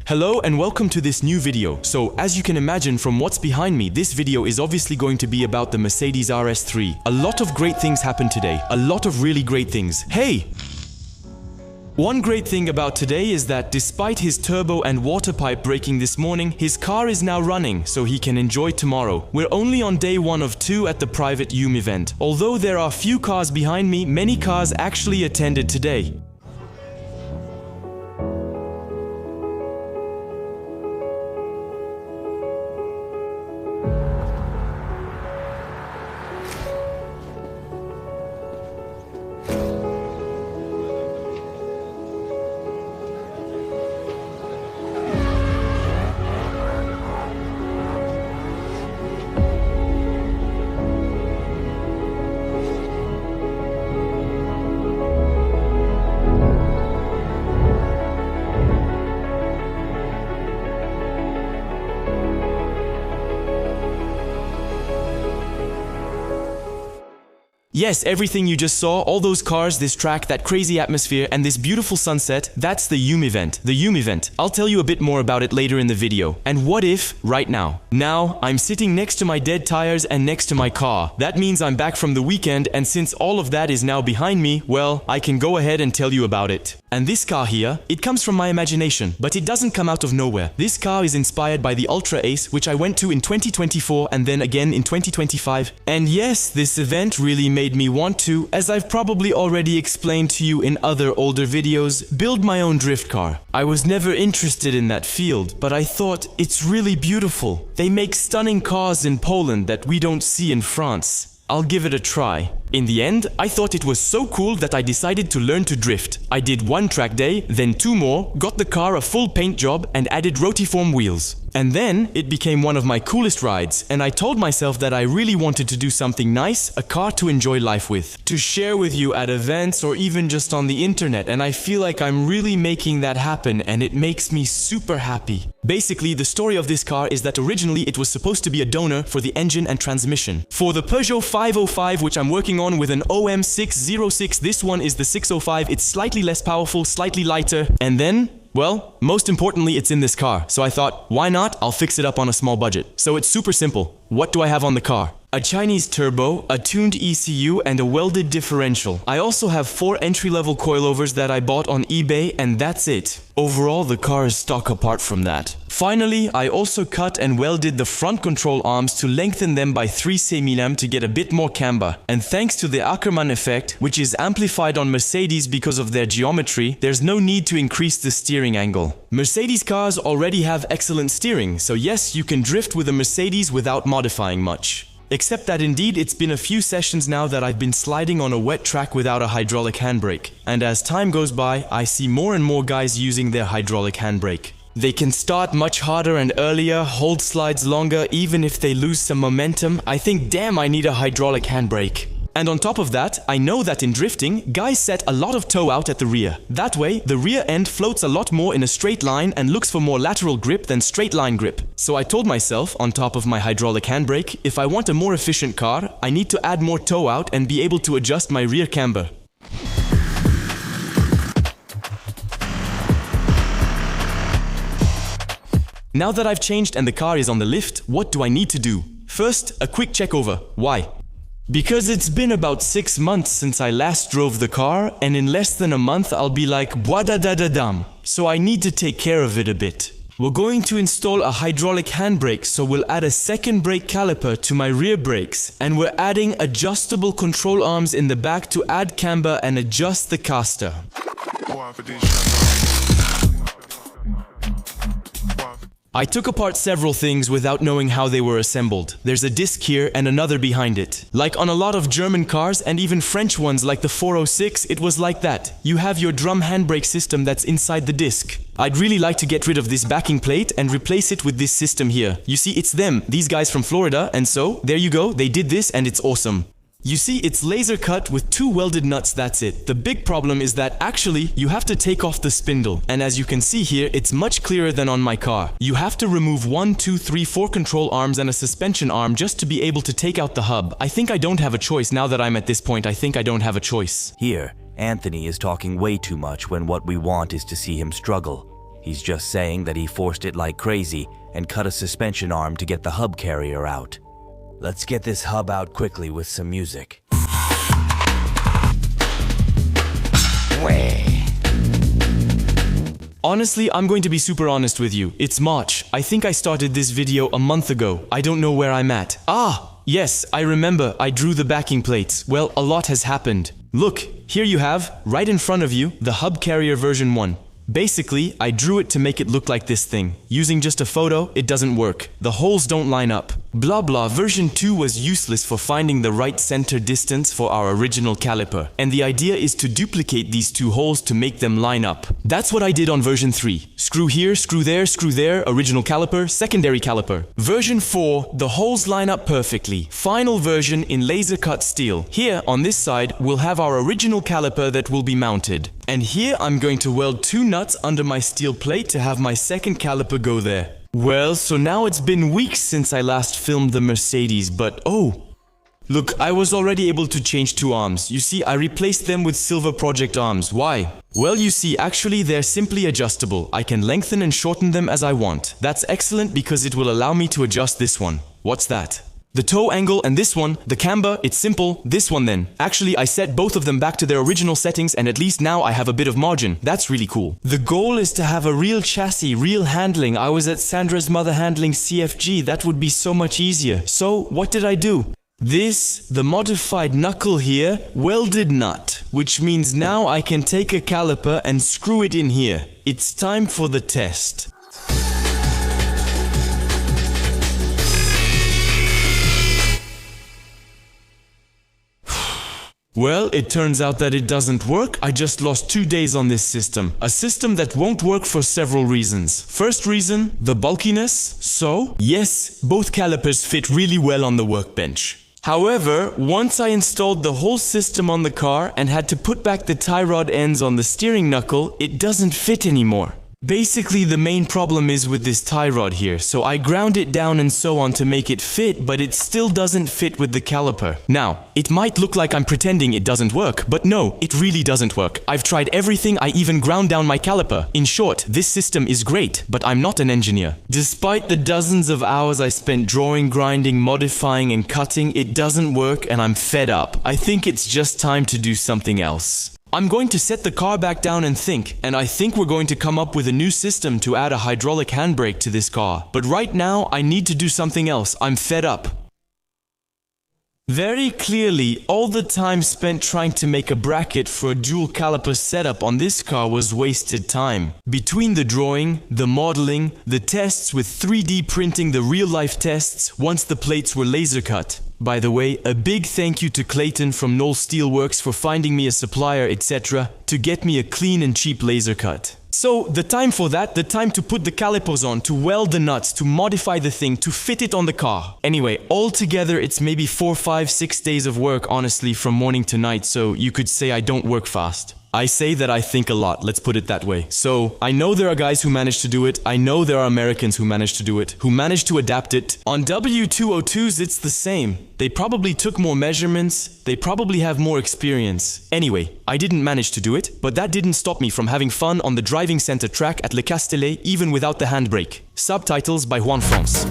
Hello and welcome to this new video. So as you can imagine from what's behind me, this video is obviously going to be about the Mercedes RS3. A lot of great things happened today. A lot of really great things. Hey! One great thing about today is that despite his turbo and water pipe breaking this morning, his car is now running so he can enjoy tomorrow. We're only on day 1 of 2 at the private Yume event. Although there are few cars behind me, many cars actually attended today. Yes, everything you just saw, all those cars, this track, that crazy atmosphere, and this beautiful sunset, that's the Yume event. The Yume event. I'll tell you a bit more about it later in the video. And what if, right now? Now, I'm sitting next to my dead tires and next to my car. That means I'm back from the weekend, and since all of that is now behind me, well, I can go ahead and tell you about it. And this car here, it comes from my imagination, but it doesn't come out of nowhere. This car is inspired by the Ultra Ace, which I went to in 2024 and then again in 2025. And yes, this event really made me want to, as I've probably already explained to you in other older videos, build my own drift car. I was never interested in that field, but I thought it's really beautiful. They make stunning cars in Poland that we don't see in France. I'll give it a try. In the end, I thought it was so cool that I decided to learn to drift. I did 1 track day, then 2 more, got the car a full paint job and added rotiform wheels. And then it became one of my coolest rides, and I told myself that I really wanted to do something nice, a car to enjoy life with, to share with you at events or even just on the internet, and I feel like I'm really making that happen and it makes me super happy. Basically, the story of this car is that originally it was supposed to be a donor for the engine and transmission. For the Peugeot 505, which I'm working on with an OM606, this one is the 605, it's slightly less powerful, slightly lighter, and then, well, most importantly, it's in this car. So I thought, why not? I'll fix it up on a small budget. So it's super simple. What do I have on the car? A Chinese turbo, a tuned ECU, and a welded differential. I also have 4 entry-level coilovers that I bought on eBay, and that's it. Overall, the car is stock apart from that. Finally, I also cut and welded the front control arms to lengthen them by 3 cm to get a bit more camber. And thanks to the Ackermann effect, which is amplified on Mercedes because of their geometry, there's no need to increase the steering angle. Mercedes cars already have excellent steering, so yes, you can drift with a Mercedes without modifying much. Except that indeed it's been a few sessions now that I've been sliding on a wet track without a hydraulic handbrake. And as time goes by, I see more and more guys using their hydraulic handbrake. They can start much harder and earlier, hold slides longer, even if they lose some momentum. I think, damn, I need a hydraulic handbrake. And on top of that, I know that in drifting, guys set a lot of toe out at the rear. That way, the rear end floats a lot more in a straight line and looks for more lateral grip than straight line grip. So I told myself, on top of my hydraulic handbrake, if I want a more efficient car, I need to add more toe out and be able to adjust my rear camber. Now that I've changed and the car is on the lift, what do I need to do? First, a quick check over. Why? Because it's been about 6 months since I last drove the car, and in less than a month I'll be like bois-da-da-da-dum. So I need to take care of it a bit. We're going to install a hydraulic handbrake, so we'll add a second brake caliper to my rear brakes, and we're adding adjustable control arms in the back to add camber and adjust the caster. I took apart several things without knowing how they were assembled. There's a disc here and another behind it. Like on a lot of German cars and even French ones like the 406, it was like that. You have your drum handbrake system that's inside the disc. I'd really like to get rid of this backing plate and replace it with this system here. You see, it's them, these guys from Florida, and so, there you go, they did this and it's awesome. You see, it's laser cut with 2 welded nuts, that's it. The big problem is that actually, you have to take off the spindle. And as you can see here, it's much clearer than on my car. You have to remove 1, 2, 3, 4 control arms and a suspension arm just to be able to take out the hub. I think I don't have a choice now that I'm at this point. I think I don't have a choice. Here, Anthony is talking way too much when what we want is to see him struggle. He's just saying that he forced it like crazy and cut a suspension arm to get the hub carrier out. Let's get this hub out quickly with some music. Honestly, I'm going to be super honest with you. It's March. I think I started this video a month ago. I don't know where I'm at. Yes, I remember. I drew the backing plates. Well, a lot has happened. Look, here you have, right in front of you, the hub carrier version 1. Basically, I drew it to make it look like this thing. Using just a photo, it doesn't work. The holes don't line up. Blah blah, version 2 was useless for finding the right center distance for our original caliper. And the idea is to duplicate these two holes to make them line up. That's what I did on version 3. Screw here, screw there, original caliper, secondary caliper. Version 4, the holes line up perfectly. Final version in laser cut steel. Here, on this side, we'll have our original caliper that will be mounted. And here I'm going to weld 2 nuts under my steel plate to have my second caliper go there. Well, so now it's been weeks since I last filmed the Mercedes, but look, I was already able to change 2 arms. You see, I replaced them with silver project arms. Why? Well, you see, actually they're simply adjustable. I can lengthen and shorten them as I want. That's excellent because it will allow me to adjust this one. What's that? The toe angle and this one, the camber, it's simple. This one then. Actually, I set both of them back to their original settings and at least now I have a bit of margin. That's really cool. The goal is to have a real chassis, real handling. I was at Sandra's mother handling CFG. That would be so much easier. So, what did I do? The modified knuckle here, welded nut, which means now I can take a caliper and screw it in here. It's time for the test. Well, it turns out that it doesn't work. I just lost 2 days on this system. A system that won't work for several reasons. First reason, the bulkiness. So, yes, both calipers fit really well on the workbench. However, once I installed the whole system on the car and had to put back the tie rod ends on the steering knuckle, it doesn't fit anymore. Basically, the main problem is with this tie rod here, so I ground it down and so on to make it fit, but it still doesn't fit with the caliper. Now, it might look like I'm pretending it doesn't work, but no, it really doesn't work. I've tried everything, I even ground down my caliper. In short, this system is great, but I'm not an engineer. Despite the dozens of hours I spent drawing, grinding, modifying and cutting, it doesn't work and I'm fed up. I think it's just time to do something else. I'm going to set the car back down and I think we're going to come up with a new system to add a hydraulic handbrake to this car. But right now, I need to do something else. I'm fed up. Very clearly, all the time spent trying to make a bracket for a dual caliper setup on this car was wasted time. Between the drawing, the modeling, the tests with 3D printing, the real-life tests, once the plates were laser cut. By the way, a big thank you to Clayton from Knoll Steelworks for finding me a supplier, etc. to get me a clean and cheap laser cut. So, the time for that, the time to put the calipers on, to weld the nuts, to modify the thing, to fit it on the car. Anyway, altogether it's maybe 4, 5, 6 days of work, honestly, from morning to night, so you could say I don't work fast. I say that I think a lot, let's put it that way. So, I know there are guys who manage to do it, I know there are Americans who manage to do it, who manage to adapt it. On W202s it's the same. They probably took more measurements, they probably have more experience. Anyway, I didn't manage to do it, but that didn't stop me from having fun on the driving center track at Le Castellet even without the handbrake. Subtitles by Juan France.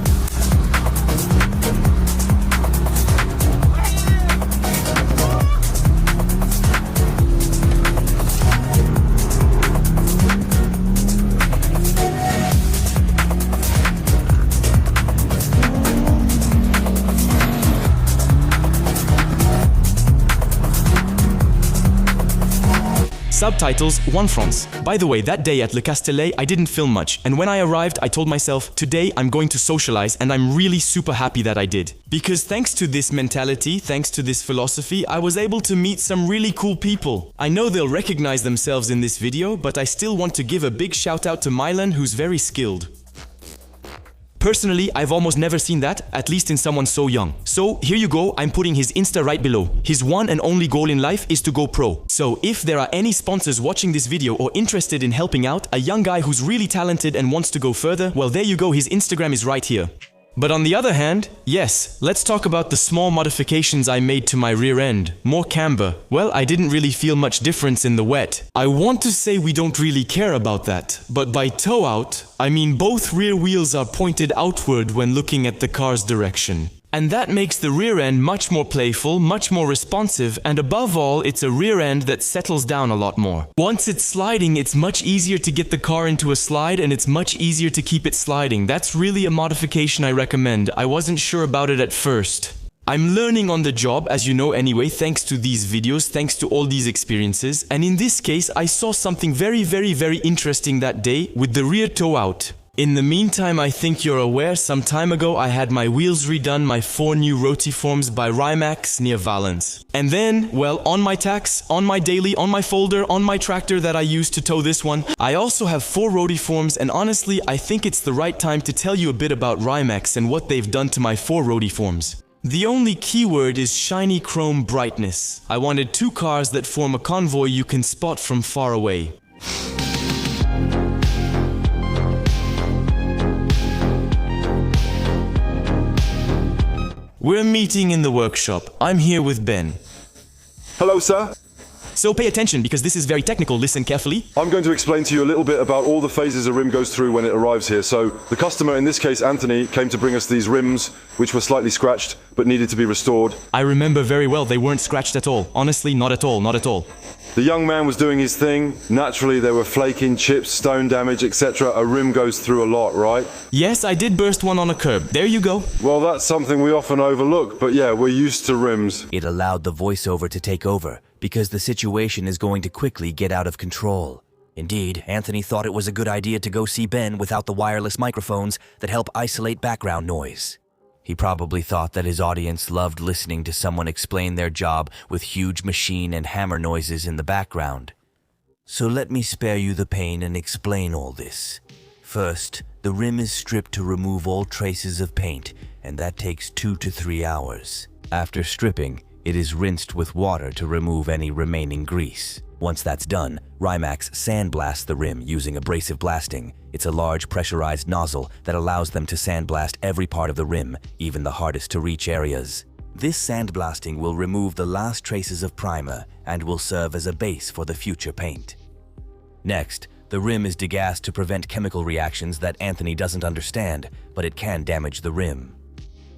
Subtitles, Juan France. By the way, that day at Le Castellet, I didn't film much, and when I arrived, I told myself, today I'm going to socialize, and I'm really super happy that I did. Because thanks to this mentality, thanks to this philosophy, I was able to meet some really cool people. I know they'll recognize themselves in this video, but I still want to give a big shout out to Milan, who's very skilled. Personally, I've almost never seen that, at least in someone so young. So, here you go, I'm putting his Insta right below. His one and only goal in life is to go pro. So, if there are any sponsors watching this video or interested in helping out, a young guy who's really talented and wants to go further, well there you go, his Instagram is right here. But on the other hand, yes, let's talk about the small modifications I made to my rear end. More camber. Well, I didn't really feel much difference in the wet. I want to say we don't really care about that, but by toe out, I mean both rear wheels are pointed outward when looking at the car's direction. And that makes the rear end much more playful, much more responsive, and above all, it's a rear end that settles down a lot more. Once it's sliding, it's much easier to get the car into a slide, and it's much easier to keep it sliding. That's really a modification I recommend. I wasn't sure about it at first. I'm learning on the job, as you know anyway, thanks to these videos, thanks to all these experiences, and in this case, I saw something very interesting that day with the rear toe out. In the meantime, I think you're aware, some time ago I had my wheels redone, my 4 new rotiforms by Rimax near Valence. And then, well, on my tax, on my daily, on my folder, on my tractor that I use to tow this one, I also have 4 rotiforms, and honestly, I think it's the right time to tell you a bit about Rimax and what they've done to my 4 rotiforms. The only keyword is shiny chrome brightness. I wanted 2 cars that form a convoy you can spot from far away. We're meeting in the workshop. I'm here with Ben. Hello, sir. So pay attention because this is very technical. Listen carefully. I'm going to explain to you a little bit about all the phases a rim goes through when it arrives here. So the customer, in this case Anthony, came to bring us these rims which were slightly scratched but needed to be restored. I remember very well, they weren't scratched at all. Honestly, not at all, not at all. The young man was doing his thing. Naturally, there were flaking, chips, stone damage, etc. A rim goes through a lot, right? Yes, I did burst one on a curb. There you go. Well, that's something we often overlook, but yeah, we're used to rims. It allowed the voiceover to take over, because the situation is going to quickly get out of control. Indeed, Anthony thought it was a good idea to go see Ben without the wireless microphones that help isolate background noise. He probably thought that his audience loved listening to someone explain their job with huge machine and hammer noises in the background. So let me spare you the pain and explain all this. First, the rim is stripped to remove all traces of paint, and that takes 2 to 3 hours. After stripping, it is rinsed with water to remove any remaining grease. Once that's done, Rimax sandblasts the rim using abrasive blasting. It's a large pressurized nozzle that allows them to sandblast every part of the rim, even the hardest to reach areas. This sandblasting will remove the last traces of primer and will serve as a base for the future paint. Next, the rim is degassed to prevent chemical reactions that Anthony doesn't understand, but it can damage the rim.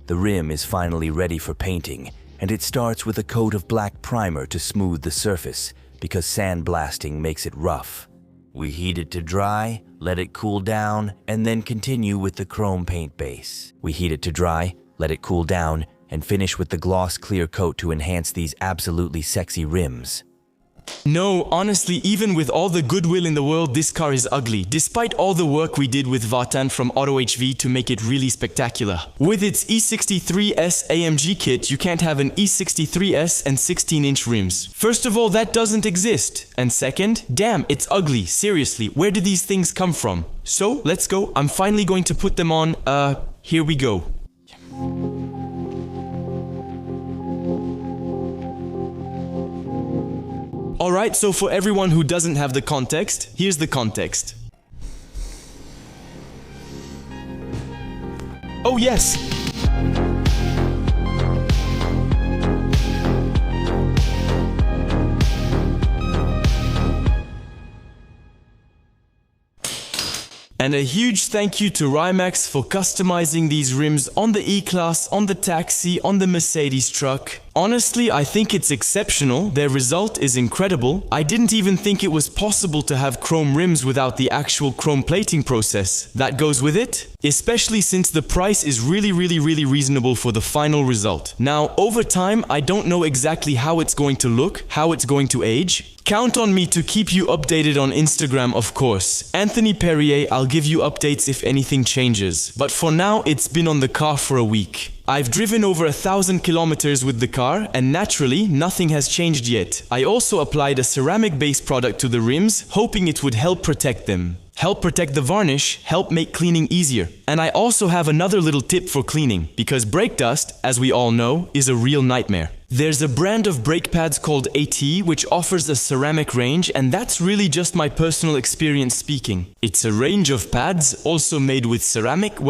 The rim is finally ready for painting, and it starts with a coat of black primer to smooth the surface, because sandblasting makes it rough. We heat it to dry, let it cool down, and then continue with the chrome paint base. We heat it to dry, let it cool down, and finish with the gloss clear coat to enhance these absolutely sexy rims. No, honestly, even with all the goodwill in the world, this car is ugly, despite all the work we did with Vatan from AutoHV to make it really spectacular. With its E63S AMG kit, you can't have an E63S and 16-inch rims. First of all, that doesn't exist. And second, damn, it's ugly. Seriously, where did these things come from? So, let's go. I'm finally going to put them on. Here we go. Alright, so for everyone who doesn't have the context, here's the context. Oh yes! And a huge thank you to Rimax for customizing these rims on the E-Class, on the Taxi, on the Mercedes truck. Honestly, I think it's exceptional. Their result is incredible. I didn't even think it was possible to have chrome rims without the actual chrome plating process that goes with it, especially since the price is really reasonable for the final result. Now, over time, I don't know exactly how it's going to look, how it's going to age. Count on me to keep you updated on Instagram, of course. Anthony Perrier, I'll give you updates if anything changes. But for now, it's been on the car for a week. I've driven over 1,000 kilometers with the car, and naturally, nothing has changed yet. I also applied a ceramic-based product to the rims, hoping it would help protect them. Help protect the varnish, help make cleaning easier. And I also have another little tip for cleaning, because brake dust, as we all know, is a real nightmare. There's a brand of brake pads called AT, which offers a ceramic range, and that's really just my personal experience speaking. It's a range of pads, also made with ceramic,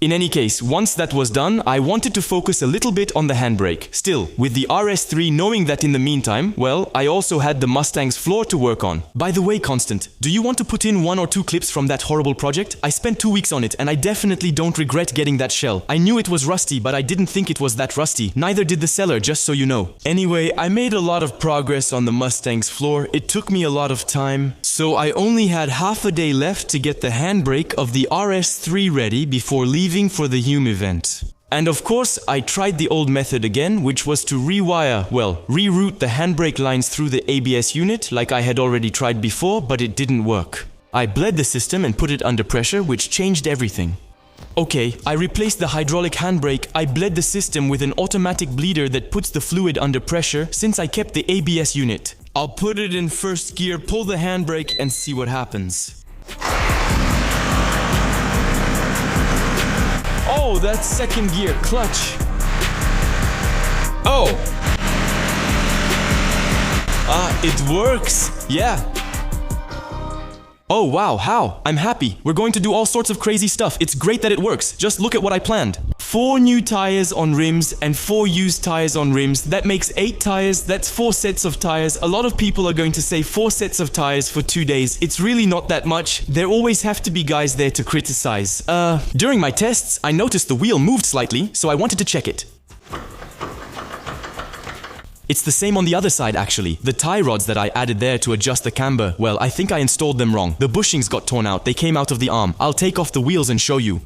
In any case, once that was done, I wanted to focus a little bit on the handbrake. Still, with the RS3 knowing that in the meantime, well, I also had the Mustang's floor to work on. By the way, Constant, do you want to put in 1 or 2 clips from that horrible project? I spent 2 weeks on it and I definitely don't regret getting that shell. I knew it was rusty, but I didn't think it was that rusty. Neither did the seller, just so you know. Anyway, I made a lot of progress on the Mustang's floor. It took me a lot of time. So I only had half a day left to get the handbrake of the RS3 ready before leaving for the Yume event. And of course, I tried the old method again, which was to reroute the handbrake lines through the ABS unit like I had already tried before, but it didn't work. I bled the system and put it under pressure, which changed everything. Okay, I replaced the hydraulic handbrake. I bled the system with an automatic bleeder that puts the fluid under pressure since I kept the ABS unit. I'll put it in first gear, pull the handbrake and see what happens. Oh, that's second gear, clutch. Oh! It works! Yeah. Oh wow, how? I'm happy. We're going to do all sorts of crazy stuff. It's great that it works. Just look at what I planned. 4 new tires on rims and 4 used tires on rims. That makes 8 tires. That's 4 sets of tires. A lot of people are going to say 4 sets of tires for 2 days. It's really not that much. There always have to be guys there to criticize. During my tests, I noticed the wheel moved slightly, so I wanted to check it. It's the same on the other side actually. The tie rods that I added there to adjust the camber, well, I think I installed them wrong. The bushings got torn out, they came out of the arm. I'll take off the wheels and show you.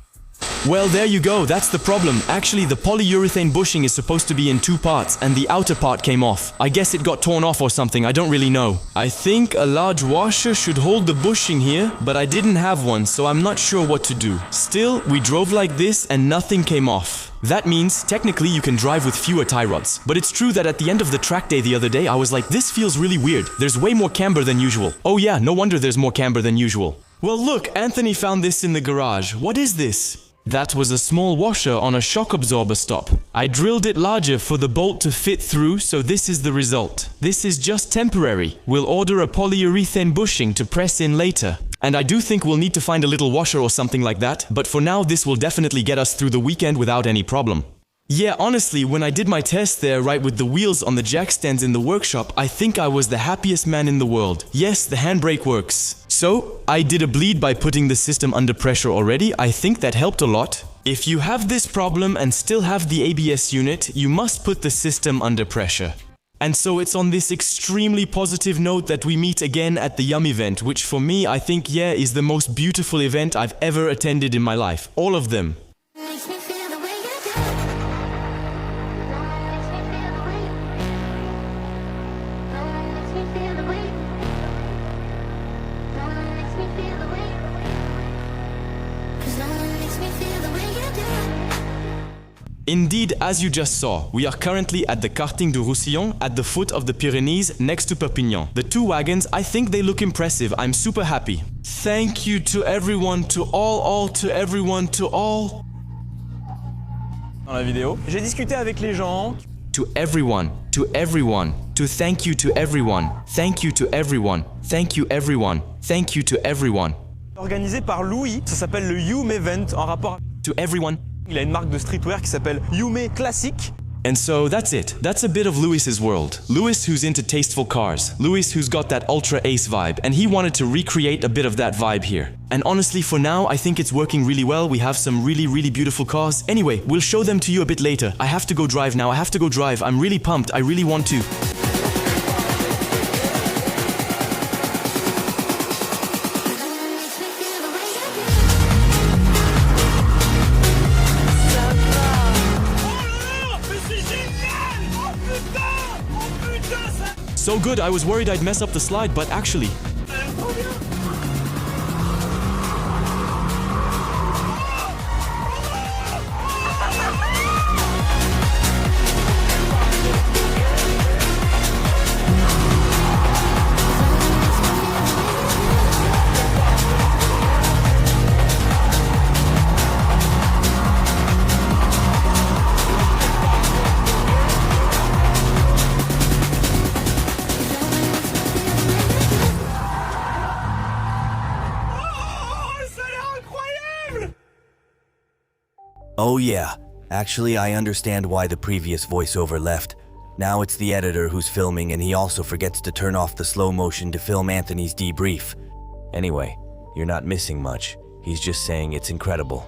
Well, there you go, that's the problem. Actually, the polyurethane bushing is supposed to be in 2 parts, and the outer part came off. I guess it got torn off or something, I don't really know. I think a large washer should hold the bushing here, but I didn't have one, so I'm not sure what to do. Still, we drove like this and nothing came off. That means, technically, you can drive with fewer tie rods. But it's true that at the end of the track day the other day, I was like, this feels really weird. There's way more camber than usual. Oh yeah, no wonder there's more camber than usual. Well look, Anthony found this in the garage. What is this? That was a small washer on a shock absorber stop. I drilled it larger for the bolt to fit through, so this is the result. This is just temporary. We'll order a polyurethane bushing to press in later. And I do think we'll need to find a little washer or something like that, but for now this will definitely get us through the weekend without any problem. Yeah, honestly, when I did my test there, right, with the wheels on the jack stands in the workshop, I think I was the happiest man in the world. Yes, the handbrake works. So, I did a bleed by putting the system under pressure already. I think that helped a lot. If you have this problem and still have the ABS unit, you must put the system under pressure. And so it's on this extremely positive note that we meet again at the Yume event, which for me, I think, yeah, is the most beautiful event I've ever attended in my life. All of them. Indeed, as you just saw, we are currently at the Karting du Roussillon at the foot of the Pyrenees next to Perpignan. The 2 wagons, I think they look impressive. I'm super happy. Thank you to everyone, to all, to everyone, to all. Dans la vidéo, j'ai discuté avec les gens. To everyone, to thank you to everyone, thank you to everyone, thank you everyone, thank you to everyone. Organisé par Louis, ça s'appelle le Yume event en rapport. To everyone. Il a une marque de streetwear qui s'appelle Yume Classic. And so that's it. That's a bit of Louis's world. Louis who's into tasteful cars. Louis who's got that ultra ace vibe. And he wanted to recreate a bit of that vibe here. And honestly, for now, I think it's working really well. We have some really, really beautiful cars. Anyway, we'll show them to you a bit later. I have to go drive now. I'm really pumped. I really want to. So good, I was worried I'd mess up the slide, but actually... Oh yeah, actually I understand why the previous voiceover left. Now it's the editor who's filming and he also forgets to turn off the slow motion to film Anthony's debrief. Anyway, you're not missing much. He's just saying it's incredible.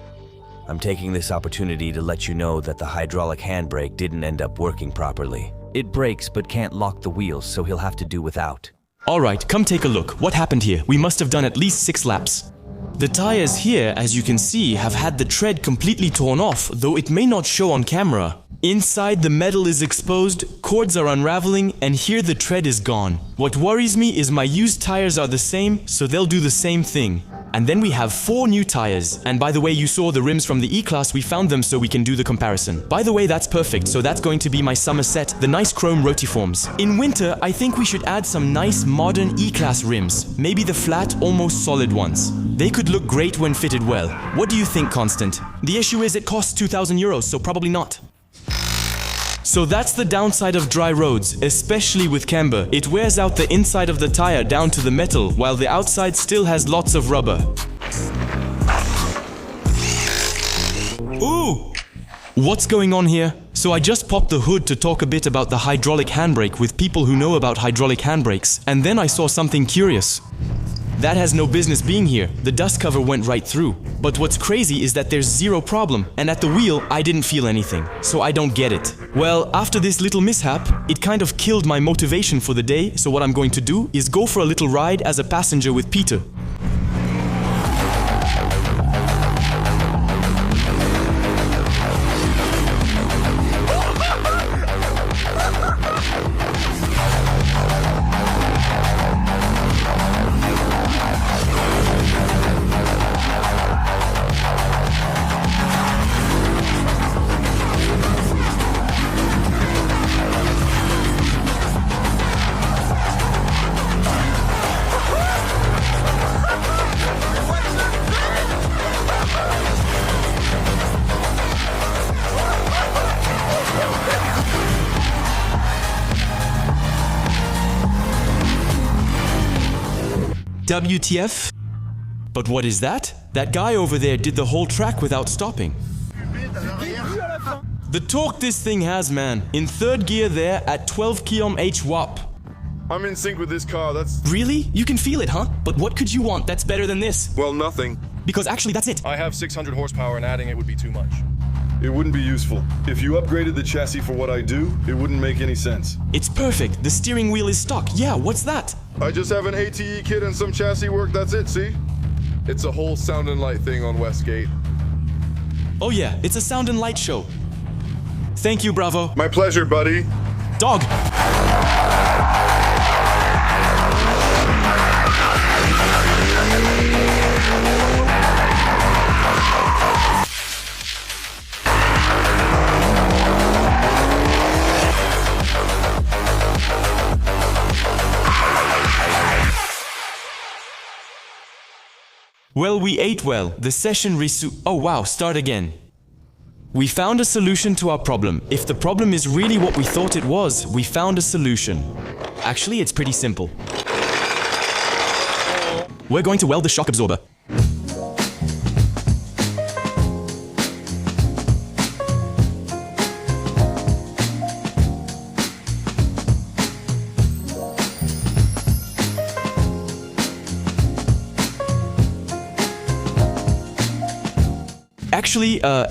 I'm taking this opportunity to let you know that the hydraulic handbrake didn't end up working properly. It brakes but can't lock the wheels, so he'll have to do without. Alright, come take a look. What happened here? We must have done at least 6 laps. The tires here, as you can see, have had the tread completely torn off, though it may not show on camera. Inside, the metal is exposed, cords are unraveling, and here the tread is gone. What worries me is my used tires are the same, so they'll do the same thing. And then we have 4 new tires. And by the way, you saw the rims from the E-Class, we found them so we can do the comparison. By the way, that's perfect, so that's going to be my summer set, the nice chrome rotiforms. In winter, I think we should add some nice modern E-Class rims, maybe the flat, almost solid ones. They could look great when fitted well. What do you think, Constant? The issue is it costs 2,000 euros, so probably not. So that's the downside of dry roads, especially with camber. It wears out the inside of the tire down to the metal, while the outside still has lots of rubber. Ooh! What's going on here? So I just popped the hood to talk a bit about the hydraulic handbrake with people who know about hydraulic handbrakes, and then I saw something curious. That has no business being here. The dust cover went right through. But what's crazy is that there's zero problem, and at the wheel, I didn't feel anything. So I don't get it. Well, after this little mishap, it kind of killed my motivation for the day, so what I'm going to do is go for a little ride as a passenger with Peter. WTF? But what is that? That guy over there did the whole track without stopping. The torque this thing has, man. In 3rd gear there at 12 km/h whoop. I'm in sync with this car, that's... Really? You can feel it, huh? But what could you want that's better than this? Well, nothing. Because actually that's it. I have 600 horsepower and adding it would be too much. It wouldn't be useful. If you upgraded the chassis for what I do, it wouldn't make any sense. It's perfect. The steering wheel is stock. Yeah, what's that? I just have an ATE kit and some chassis work, that's it, see? It's a whole sound and light thing on Westgate. Oh yeah, it's a sound and light show. Thank you, Bravo. My pleasure, buddy. Dog! Well, we ate well. The session Oh wow, start again. We found a solution to our problem. If the problem is really what we thought it was, we found a solution. Actually, it's pretty simple. We're going to weld the shock absorber.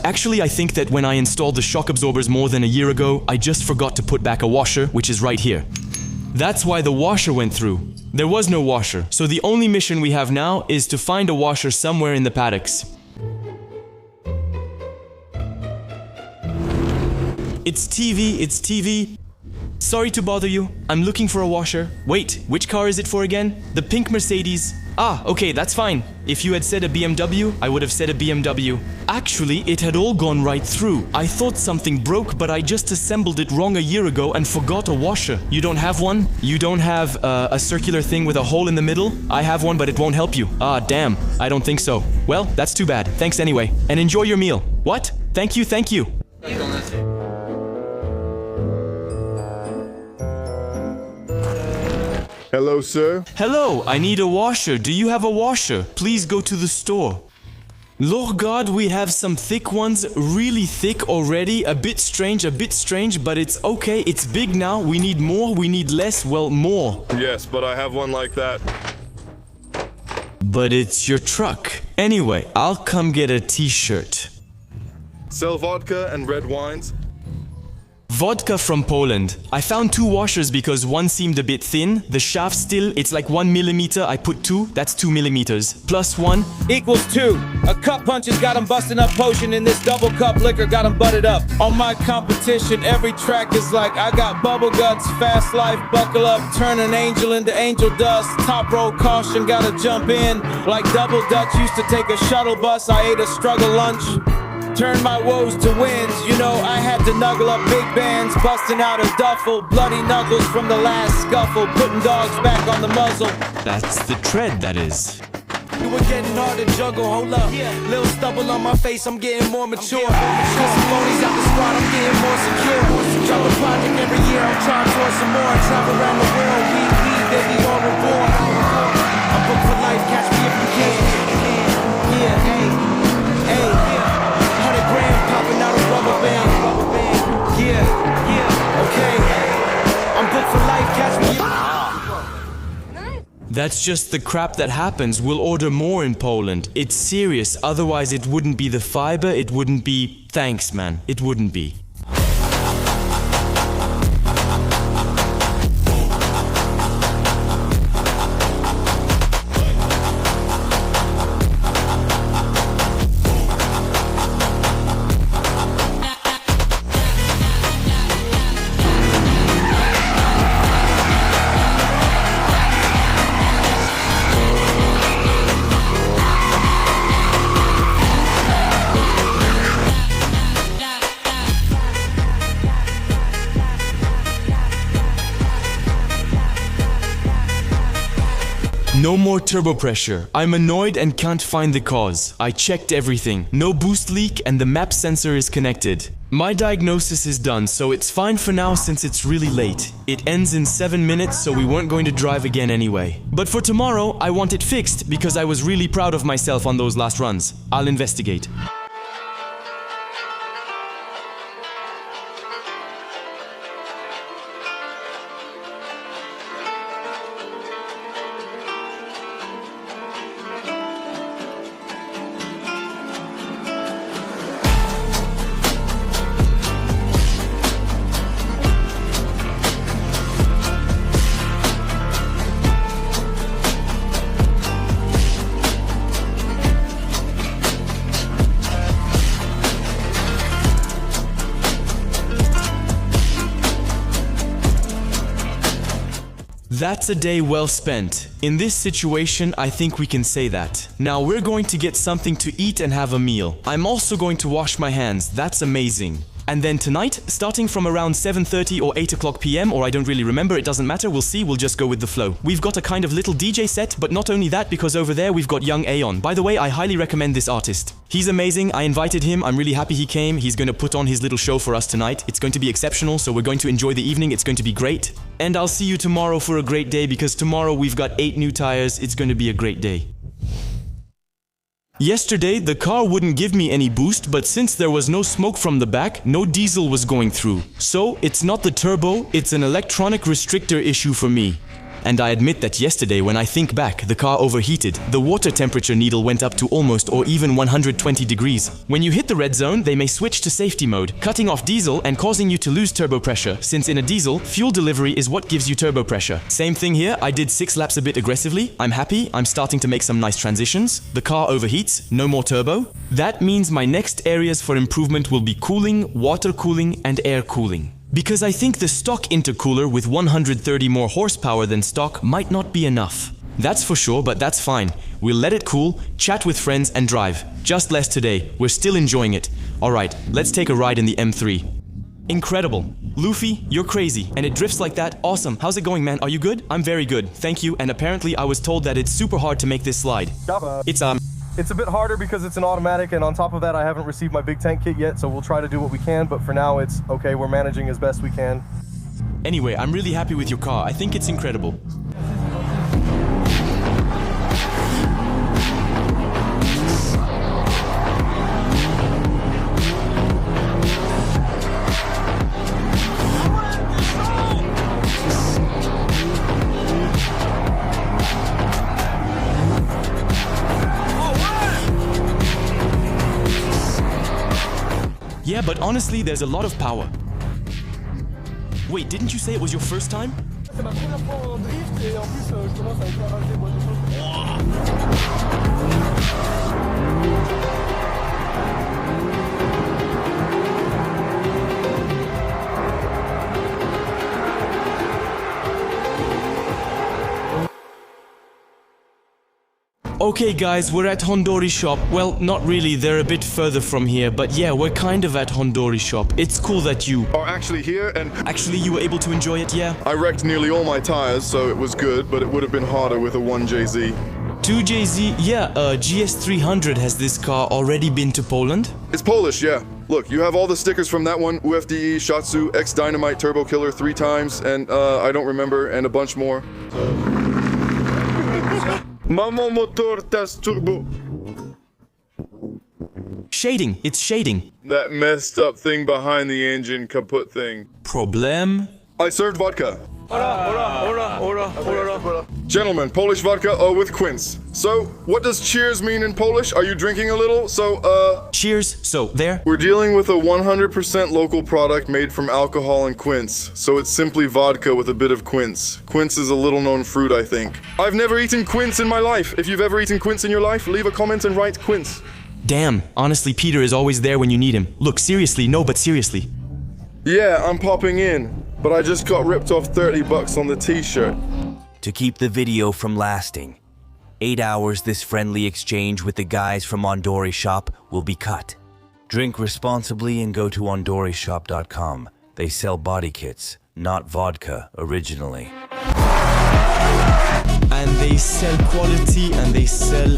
Actually, I think that when I installed the shock absorbers more than a year ago, I just forgot to put back a washer, which is right here. That's why the washer went through. There was no washer, so the only mission we have now is to find a washer somewhere in the paddocks. It's TV. Sorry to bother you. I'm looking for a washer. Wait, which car is it for again? The pink Mercedes. Ah, okay, that's fine. If you had said a BMW, I would have said a BMW. Actually, it had all gone right through. I thought something broke, but I just assembled it wrong a year ago and forgot a washer. You don't have one? You don't have a circular thing with a hole in the middle? I have one, but it won't help you. Ah, damn. I don't think so. Well, that's too bad. Thanks anyway. And enjoy your meal. What? Thank you. Hello, sir. Hello, I need a washer. Do you have a washer? Please go to the store. Lord God, we have some thick ones, really thick already, a bit strange, but it's okay, it's big now, we need more, we need less, well, more. Yes, but I have one like that. But it's your truck. Anyway, I'll come get a t-shirt. Sell vodka and red wines. Vodka from Poland. I found 2 washers because one seemed a bit thin. The shaft still, it's like 1 millimeter. I put 2, that's 2 millimeters. Plus 1 equals 2. A cup punch has got 'em busting up potion, and this double cup liquor got 'em butted up. On my competition, every track is like, I got bubble guts, fast life, buckle up, turn an angel into angel dust. Top roll caution, gotta jump in. Like double Dutch, used to take a shuttle bus, I ate a struggle lunch. Turn my woes to wins, you know I had to knuckle up big bands, busting out a duffel, bloody knuckles from the last scuffle, putting dogs back on the muzzle. That's the tread, that is. You were getting hard to juggle, hold up. Little stubble on my face, I'm getting more mature. Got some phonies out the squad, I'm getting more secure. Drop a project every year, I'm trying towards some more. Travel around the world, we, baby, all reward. I'm booked for life, catch me if you can. Yeah, hey, hey. Popping out a rubber band. Yeah, okay. I'm booked for life, catch me. That's just the crap that happens. We'll order more in Poland. It's serious, otherwise it wouldn't be the fiber, it wouldn't be... Thanks, man. It wouldn't be. No more turbo pressure. I'm annoyed and can't find the cause. I checked everything. No boost leak and the map sensor is connected. My diagnosis is done, so it's fine for now since it's really late. It ends in 7 minutes, so we weren't going to drive again anyway. But for tomorrow, I want it fixed because I was really proud of myself on those last runs. I'll investigate. That's a day well spent. In this situation, I think we can say that. Now we're going to get something to eat and have a meal. I'm also going to wash my hands. That's amazing. And then tonight, starting from around 7:30 or 8 o'clock PM, or I don't really remember, it doesn't matter, we'll see, we'll just go with the flow. We've got a kind of little DJ set, but not only that, because over there we've got young Aeon. By the way, I highly recommend this artist. He's amazing, I invited him, I'm really happy he came, he's going to put on his little show for us tonight. It's going to be exceptional, so we're going to enjoy the evening, it's going to be great. And I'll see you tomorrow for a great day, because tomorrow we've got 8 new tires, it's going to be a great day. Yesterday, the car wouldn't give me any boost, but since there was no smoke from the back, no diesel was going through. So, it's not the turbo, it's an electronic restrictor issue for me. And I admit that yesterday, when I think back, the car overheated. The water temperature needle went up to almost or even 120 degrees. When you hit the red zone, they may switch to safety mode, cutting off diesel and causing you to lose turbo pressure, since in a diesel, fuel delivery is what gives you turbo pressure. Same thing here, I did 6 laps a bit aggressively. I'm happy, I'm starting to make some nice transitions. The car overheats, no more turbo. That means my next areas for improvement will be cooling, water cooling, and air cooling. Because I think the stock intercooler with 130 more horsepower than stock might not be enough. That's for sure, but that's fine. We'll let it cool, chat with friends and drive. Just less today. We're still enjoying it. Alright, let's take a ride in the M3. Incredible. Luffy, you're crazy. And it drifts like that? Awesome. How's it going, man? Are you good? I'm very good. Thank you. And apparently I was told that it's super hard to make this slide. It's a bit harder because it's an automatic, and on top of that, I haven't received my big tank kit yet, so we'll try to do what we can, but for now, it's okay. We're managing as best we can. Anyway, I'm really happy with your car. I think it's incredible. Yeah, but honestly, there's a lot of power. Wait, didn't you say it was your first time? C'est ma première fois en drift et en plus je commence à écraser beaucoup de choses. Okay guys, we're at Hondori shop. Well, not really, they're a bit further from here, but yeah, we're kind of at Hondori shop. It's cool that you... Are actually here, and Actually, you were able to enjoy it, yeah? I wrecked nearly all my tires, so it was good, but it would have been harder with a 1JZ. 2JZ, yeah, GS300, has this car already been to Poland? It's Polish, yeah. Look, you have all the stickers from that one, UFDE, Shatsu, X-Dynamite, Turbo Killer 3 times, and I don't remember, and a bunch more. Mamo motor tas turbo. Shading, it's shading. That messed up thing behind the engine, kaput thing. Problem? I served vodka. Gentlemen, Polish vodka with quince. So, what does cheers mean in Polish? Are you drinking a little? Cheers. So, there. We're dealing with a 100% local product made from alcohol and quince. So it's simply vodka with a bit of quince. Quince is a little known fruit, I think. I've never eaten quince in my life. If you've ever eaten quince in your life, leave a comment and write quince. Damn, honestly, Peter is always there when you need him. Look, seriously, no, but seriously. Yeah, I'm popping in. But I just got ripped off 30 bucks on the t-shirt. To keep the video from lasting, 8 hours this friendly exchange with the guys from Ondori Shop will be cut. Drink responsibly and go to ondorishop.com. They sell body kits, not vodka originally. And they sell quality and they sell...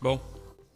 Bon.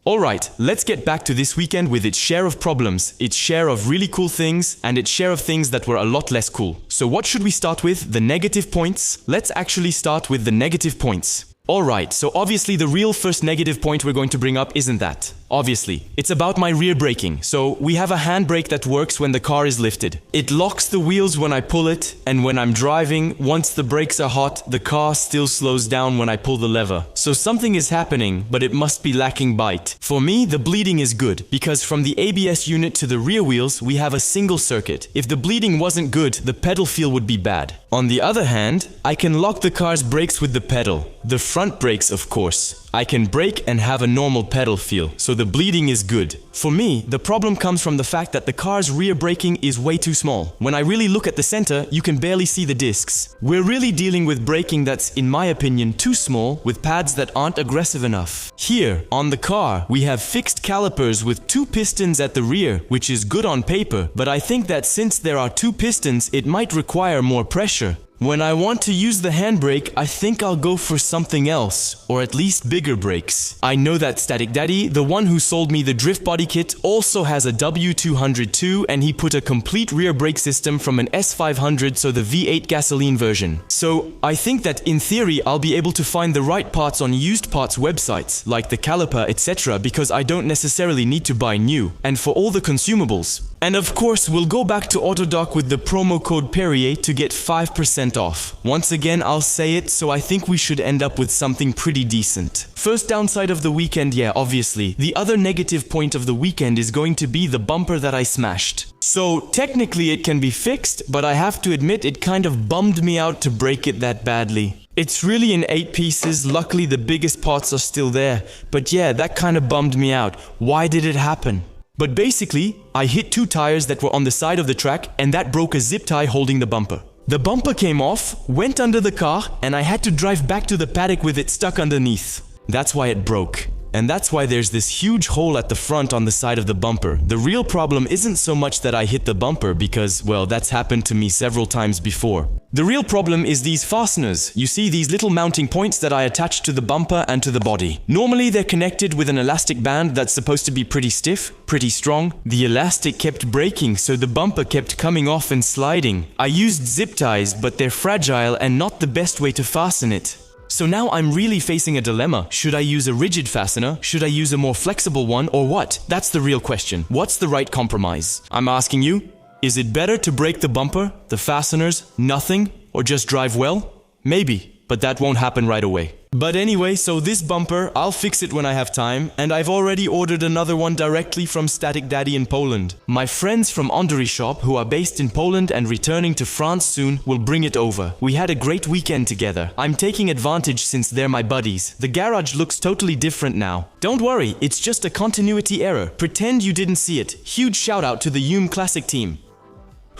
Alright, let's get back to this weekend with its share of problems, its share of really cool things, and its share of things that were a lot less cool. So what should we start with? The negative points? Let's actually start with the negative points. Alright, so obviously the real first negative point we're going to bring up isn't that. Obviously. It's about my rear braking. So we have a handbrake that works when the car is lifted. It locks the wheels when I pull it, and when I'm driving, once the brakes are hot, the car still slows down when I pull the lever. So something is happening, but it must be lacking bite. For me, the bleeding is good, because from the ABS unit to the rear wheels, we have a single circuit. If the bleeding wasn't good, the pedal feel would be bad. On the other hand, I can lock the car's brakes with the pedal. The front brakes, of course. I can brake and have a normal pedal feel, so the bleeding is good. For me, the problem comes from the fact that the car's rear braking is way too small. When I really look at the center, you can barely see the discs. We're really dealing with braking that's, in my opinion, too small, with pads that aren't aggressive enough. Here, on the car, we have fixed calipers with 2 pistons at the rear, which is good on paper, but I think that since there are 2 pistons, it might require more pressure. When I want to use the handbrake, I think I'll go for something else, or at least bigger brakes. I know that Static Daddy, the one who sold me the drift body kit, also has a W202 and he put a complete rear brake system from an S500, so the V8 gasoline version. So I think that in theory I'll be able to find the right parts on used parts websites, like the caliper, etc., because I don't necessarily need to buy new, and for all the consumables. And of course, we'll go back to Autodoc with the promo code Perrier to get 5% off. Once again, I'll say it, so I think we should end up with something pretty decent. First downside of the weekend, yeah, obviously. The other negative point of the weekend is going to be the bumper that I smashed. So technically it can be fixed, but I have to admit it kind of bummed me out to break it that badly. It's really in 8 pieces, luckily the biggest parts are still there. But yeah, that kind of bummed me out. Why did it happen? But basically, I hit 2 tires that were on the side of the track and that broke a zip tie holding the bumper. The bumper came off, went under the car, and I had to drive back to the paddock with it stuck underneath. That's why it broke. And that's why there's this huge hole at the front on the side of the bumper. The real problem isn't so much that I hit the bumper because, well, that's happened to me several times before. The real problem is these fasteners. You see these little mounting points that I attach to the bumper and to the body. Normally they're connected with an elastic band that's supposed to be pretty stiff, pretty strong. The elastic kept breaking, so the bumper kept coming off and sliding. I used zip ties, but they're fragile and not the best way to fasten it. So now I'm really facing a dilemma. Should I use a rigid fastener? Should I use a more flexible one, or what? That's the real question. What's the right compromise? I'm asking you. Is it better to break the bumper, the fasteners, nothing, or just drive well? Maybe, but that won't happen right away. But anyway, so this bumper, I'll fix it when I have time, and I've already ordered another one directly from Static Daddy in Poland. My friends from Ondry Shop, who are based in Poland and returning to France soon, will bring it over. We had a great weekend together. I'm taking advantage since they're my buddies. The garage looks totally different now. Don't worry, it's just a continuity error. Pretend you didn't see it. Huge shout out to the Yume Classic team.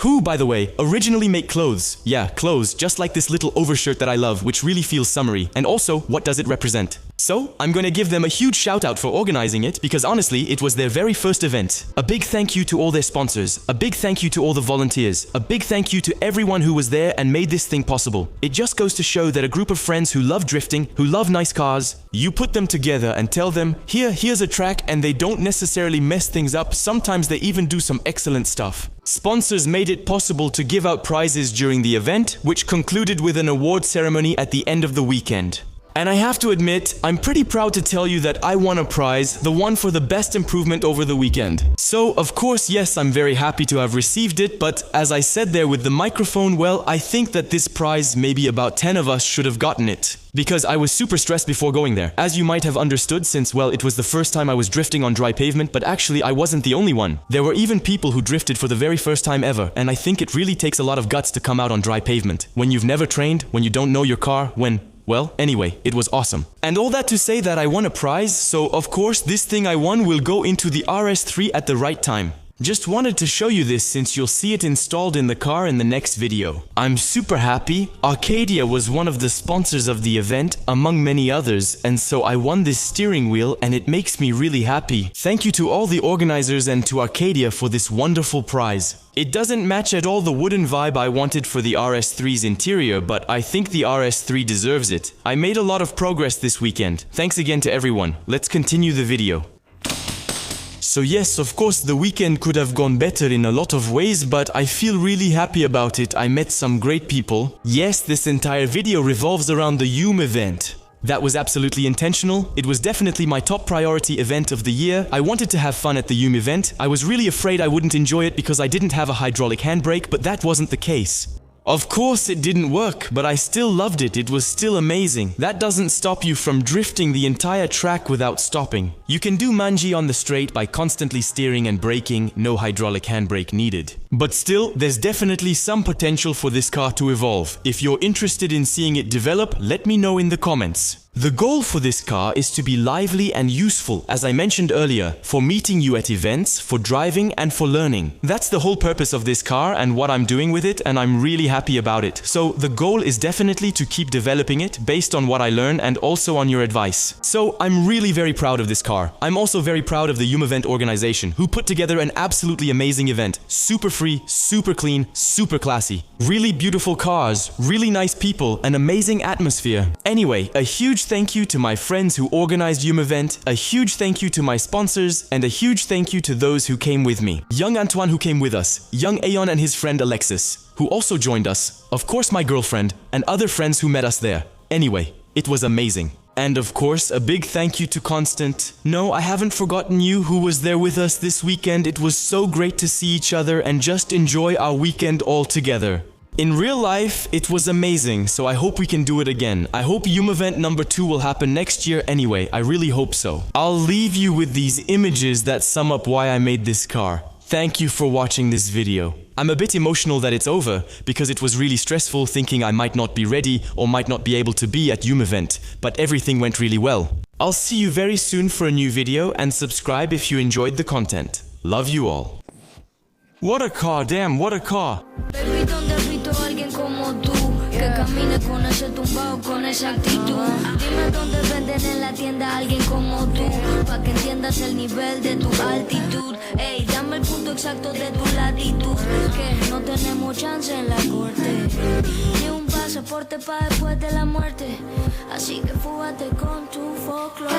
Who, by the way, originally make clothes. Yeah, clothes, just like this little overshirt that I love, which really feels summery. And also, what does it represent? So, I'm gonna give them a huge shout out for organizing it, because honestly, it was their very first event. A big thank you to all their sponsors. A big thank you to all the volunteers. A big thank you to everyone who was there and made this thing possible. It just goes to show that a group of friends who love drifting, who love nice cars, you put them together and tell them, here's a track, and they don't necessarily mess things up. Sometimes they even do some excellent stuff. Sponsors made it possible to give out prizes during the event, which concluded with an award ceremony at the end of the weekend. And I have to admit, I'm pretty proud to tell you that I won a prize, the one for the best improvement over the weekend. So, of course, yes, I'm very happy to have received it, but as I said there with the microphone, well, I think that this prize, maybe about 10 of us should have gotten it. Because I was super stressed before going there. As you might have understood since, well, it was the first time I was drifting on dry pavement, but actually I wasn't the only one. There were even people who drifted for the very first time ever, and I think it really takes a lot of guts to come out on dry pavement. When you've never trained, when you don't know your car, well, anyway, it was awesome. And all that to say that I won a prize, so of course this thing I won will go into the RS3 at the right time. Just wanted to show you this since you'll see it installed in the car in the next video. I'm super happy. Arcadia was one of the sponsors of the event, among many others, and so I won this steering wheel and it makes me really happy. Thank you to all the organizers and to Arcadia for this wonderful prize. It doesn't match at all the wooden vibe I wanted for the RS3's interior, but I think the RS3 deserves it. I made a lot of progress this weekend. Thanks again to everyone. Let's continue the video. So yes, of course the weekend could have gone better in a lot of ways, but I feel really happy about it. I met some great people. Yes, this entire video revolves around the Yume event. That was absolutely intentional. It was definitely my top priority event of the year. I wanted to have fun at the Yume event. I was really afraid I wouldn't enjoy it because I didn't have a hydraulic handbrake, but that wasn't the case. Of course it didn't work, but I still loved it. It was still amazing. That doesn't stop you from drifting the entire track without stopping. You can do manji on the straight by constantly steering and braking, no hydraulic handbrake needed. But still, there's definitely some potential for this car to evolve. If you're interested in seeing it develop, let me know in the comments. The goal for this car is to be lively and useful, as I mentioned earlier, for meeting you at events, for driving and for learning. That's the whole purpose of this car and what I'm doing with it, and I'm really happy about it. So the goal is definitely to keep developing it based on what I learn and also on your advice. So I'm really very proud of this car. I'm also very proud of the Yume event organization, who put together an absolutely amazing event. Super free, super clean, super classy. Really beautiful cars, really nice people, an amazing atmosphere. Anyway, a huge thank you to my friends who organized Yume event, a huge thank you to my sponsors, and a huge thank you to those who came with me. Young Antoine who came with us, young Aeon and his friend Alexis, who also joined us, of course my girlfriend, and other friends who met us there. Anyway, it was amazing. And of course, a big thank you to Constant. No, I haven't forgotten you who was there with us this weekend. It was so great to see each other and just enjoy our weekend all together. In real life, it was amazing, so I hope we can do it again. I hope Yume event number 2 will happen next year anyway. I really hope so. I'll leave you with these images that sum up why I made this car. Thank you for watching this video. I'm a bit emotional that it's over, because it was really stressful thinking I might not be ready or might not be able to be at Yume event, but everything went really well. I'll see you very soon for a new video and subscribe if you enjoyed the content. Love you all. What a car, damn, what a car! Alguien como tú. Que camine con ese tumbao, con esa actitud. Dime dónde venden en la tienda a alguien como tú, pa' que entiendas el nivel de tu altitud. Ey, dame el punto exacto de tu latitud, que no tenemos chance en la corte, ni un pasaporte pa' después de la muerte. Así que fúgate con tu folklore.